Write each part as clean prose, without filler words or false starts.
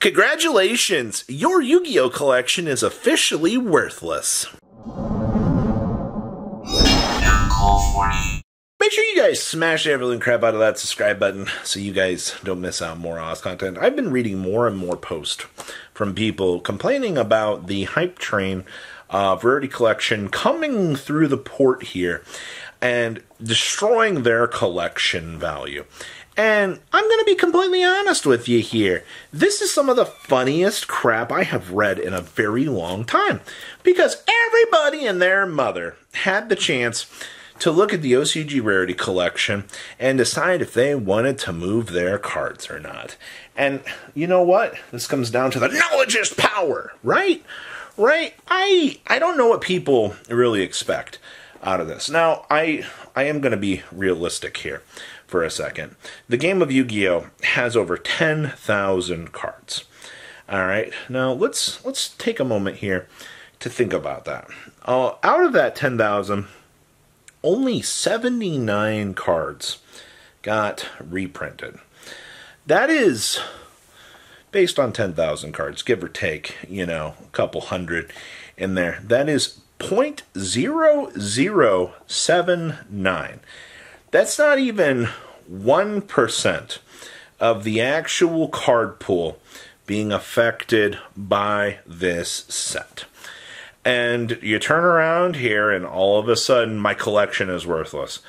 Congratulations! Your Yu-Gi-Oh! Collection is officially worthless. Make sure you guys smash the everything crap out of that subscribe button so you guys don't miss out on more Oz content. I've been reading more and more posts from people complaining about the hype train of Rarity Collection coming through the port here and destroying their collection value. And I'm going to be completely honest with you here. This is some of the funniest crap I have read in a very long time. Because everybody and their mother had the chance to look at the OCG Rarity Collection and decide if they wanted to move their cards or not. And you know what? This comes down to the knowledge is power, right? Right? I don't know what people really expect out of this. Now, I am going to be realistic here for a second. The game of Yu-Gi-Oh! Has over 10,000 cards. Alright, now let's take a moment here to think about that. Out of that 10,000, only 79 cards got reprinted. That is based on 10,000 cards, give or take, a couple hundred in there. That is 0.0079. That's not even 1% of the actual card pool being affected by this set. And you turn around here and all of a sudden my collection is worthless.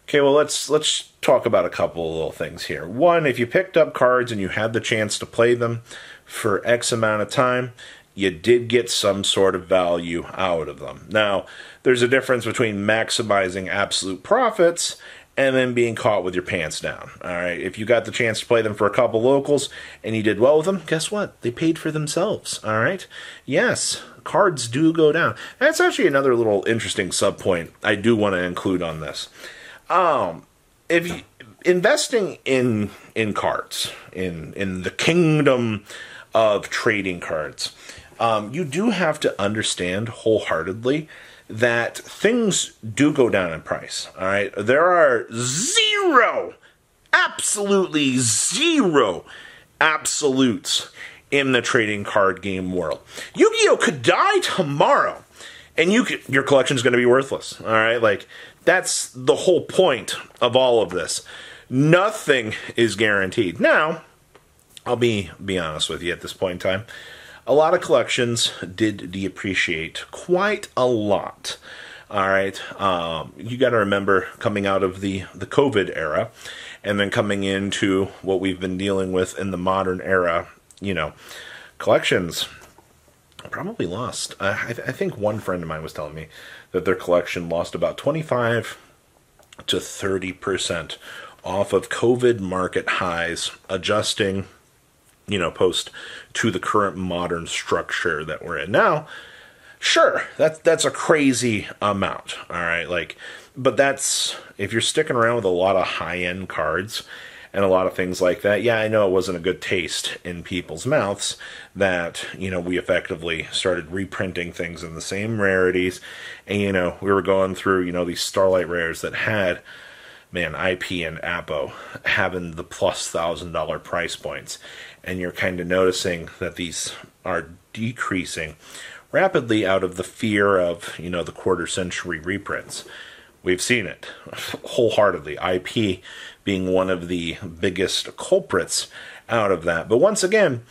Okay, well let's talk about a couple of little things here. One, if you picked up cards and you had the chance to play them for X amount of time, you did get some sort of value out of them. Now, there's a difference between maximizing absolute profits and then being caught with your pants down. Alright, if you got the chance to play them for a couple locals and you did well with them, guess what? They paid for themselves. Alright? Yes, cards do go down. That's actually another little interesting sub-point I do want to include on this. If you, investing in cards, in the kingdom of trading cards, you do have to understand wholeheartedly that things do go down in price. All right, there are absolutely zero absolutes in the trading card game world. Yu-Gi-Oh! Could die tomorrow, and your collection is going to be worthless. All right, like that's the whole point of all of this. Nothing is guaranteed. Now, I'll be honest with you at this point in time. A lot of collections did depreciate quite a lot. All right, you got to remember coming out of the COVID era, and then coming into what we've been dealing with in the modern era. Collections probably lost. I think one friend of mine was telling me that their collection lost about 25 to 30% off of COVID market highs, adjusting. Post to the current modern structure that we're in now. Sure, that's a crazy amount, all right? But that's, if you're sticking around with a lot of high-end cards and a lot of things like that, yeah, I know it wasn't a good taste in people's mouths that, we effectively started reprinting things in the same rarities, and, we were going through, these Starlight Rares that had, IP and Apo having the plus $1,000 price points. And you're kind of noticing that these are decreasing rapidly out of the fear of, the quarter century reprints. We've seen it wholeheartedly. IP being one of the biggest culprits out of that. But once again,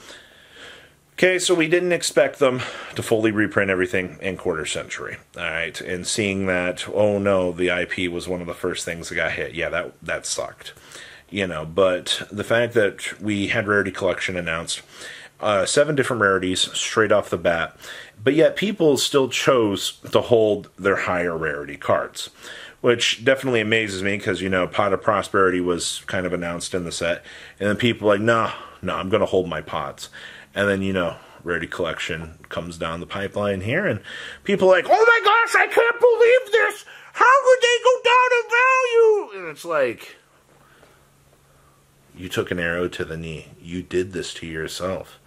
okay, so we didn't expect them to fully reprint everything in quarter century. All right, and seeing that, oh no, the IP was one of the first things that got hit. Yeah, that sucked. But the fact that we had Rarity Collection announced, 7 different rarities straight off the bat, but yet people still chose to hold their higher rarity cards, which definitely amazes me because, Pot of Prosperity was kind of announced in the set, and then people are like, no, I'm going to hold my pots. And then, Rarity Collection comes down the pipeline here, and people are like, oh my gosh, I can't believe this! How would they go down in value? And it's like, you took an arrow to the knee. You did this to yourself.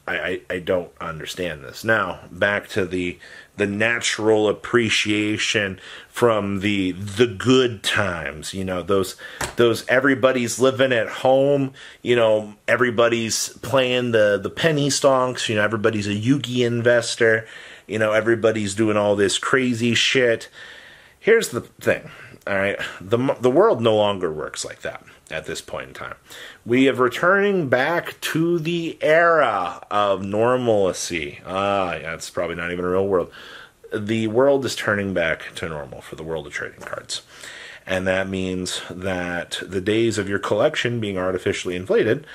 I don't understand this. Now, back to the natural appreciation from the good times, those everybody's living at home, everybody's playing the penny stonks, everybody's a Yugi investor, everybody's doing all this crazy shit. Here's the thing, all right? The world no longer works like that at this point in time. We are returning back to the era of normalcy. Yeah, it's probably not even a real world. The world is turning back to normal for the world of trading cards. And that means that the days of your collection being artificially inflated,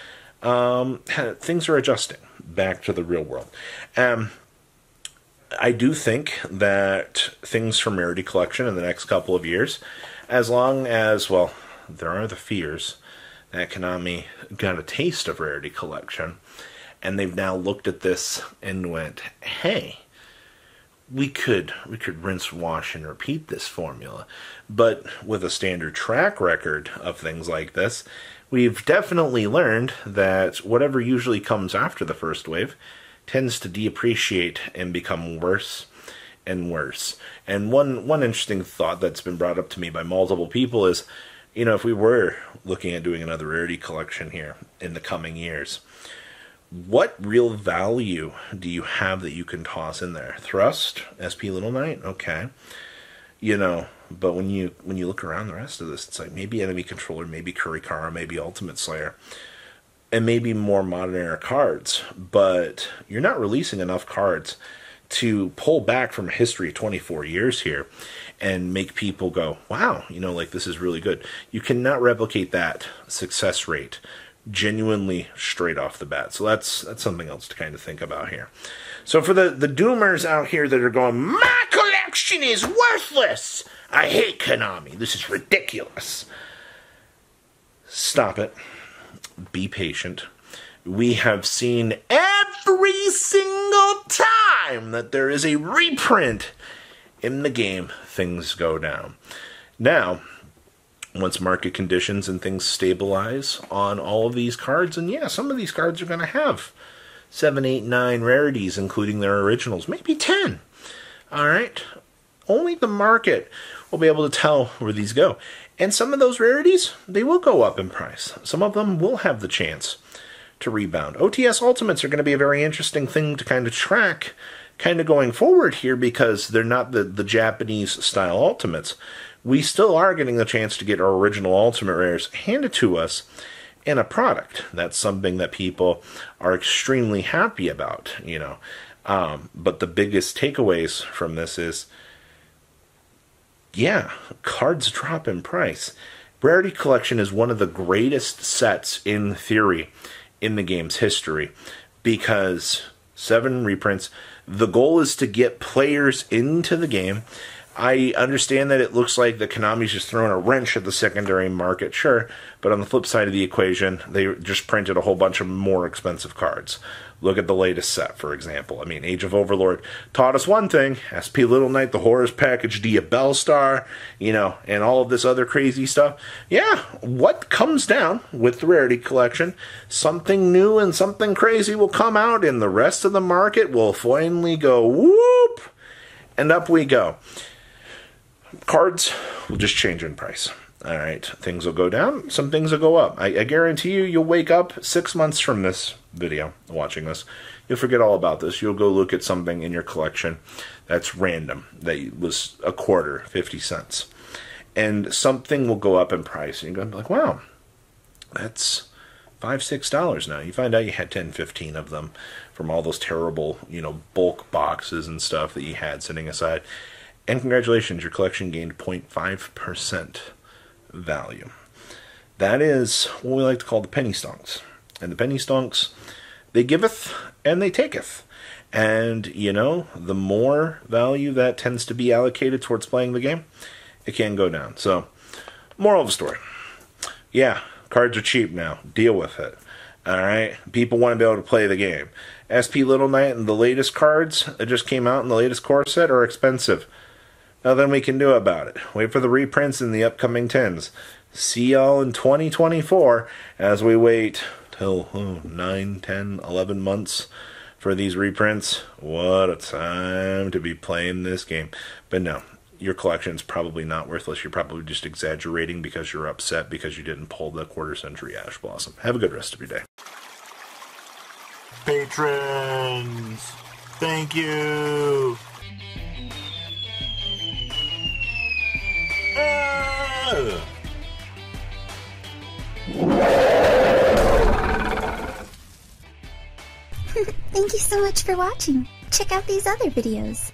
things are adjusting back to the real world. I do think that things from Rarity Collection in the next couple of years, as long as, well, there are the fears that Konami got a taste of Rarity Collection, and they've now looked at this and went, hey, we could rinse, wash, and repeat this formula. But with a standard track record of things like this, we've definitely learned that whatever usually comes after the first wave tends to depreciate and become worse and worse. And one interesting thought that's been brought up to me by multiple people is, if we were looking at doing another Rarity Collection here in the coming years, what real value do you have that you can toss in there? Thrust, SP Little Knight, okay. But when you look around the rest of this, it's like maybe Enemy Controller, maybe Kurikara, maybe Ultimate Slayer, and maybe more modern era cards. But you're not releasing enough cards to pull back from a history of 24 years here and make people go, wow, this is really good. You cannot replicate that success rate genuinely straight off the bat. So that's something else to kind of think about here. So for the doomers out here that are going, my collection is worthless, I hate Konami, this is ridiculous, stop it. Be patient. We have seen every single time that there is a reprint in the game, things go down. Now, once market conditions and things stabilize on all of these cards, and yeah, some of these cards are going to have 7, 8, 9 rarities, including their originals, maybe 10. All right? Only the market will be able to tell where these go. And some of those rarities, they will go up in price. Some of them will have the chance to rebound. OTS Ultimates are going to be a very interesting thing to kind of track kind of going forward here, because they're not the Japanese style Ultimates. We still are getting the chance to get our original Ultimate Rares handed to us in a product. That's something that people are extremely happy about, But the biggest takeaways from this is, yeah, cards drop in price. Rarity Collection is one of the greatest sets in theory in the game's history, because 7 reprints, the goal is to get players into the game. I understand that it looks like the Konami's just throwing a wrench at the secondary market, sure, but on the flip side of the equation, they just printed a whole bunch of more expensive cards. Look at the latest set, for example. I mean, Age of Overlord taught us one thing, SP Little Knight, the Horrors Package, Dia Bellstar, and all of this other crazy stuff. Yeah, what comes down with the Rarity Collection, something new and something crazy will come out, and the rest of the market will finally go whoop, and up we go. Cards will just change in price. All right, things will go down, some things will go up. I guarantee you'll wake up 6 months from this video, watching this, you'll forget all about this. You'll go look at something in your collection that's random, that was a quarter, 50 cents. And something will go up in price, and you're going to be like, wow, that's $5, $6 now. You find out you had 10, 15 of them from all those terrible, bulk boxes and stuff that you had sitting aside. And congratulations, your collection gained 0.5% value. That is what we like to call the penny stonks. And the penny stonks, they giveth and they taketh. And, the more value that tends to be allocated towards playing the game, it can go down. So, moral of the story. Yeah, cards are cheap now. Deal with it. Alright? People want to be able to play the game. SP Little Knight and the latest cards that just came out in the latest core set are expensive. Nothing we can do about it. Wait for the reprints in the upcoming 10s. See y'all in 2024 as we wait till 9, 10, 11 months for these reprints. What a time to be playing this game. But no, your collection's probably not worthless. You're probably just exaggerating because you're upset because you didn't pull the quarter century Ash Blossom. Have a good rest of your day. Patrons, thank you. Thank you so much for watching. Check out these other videos.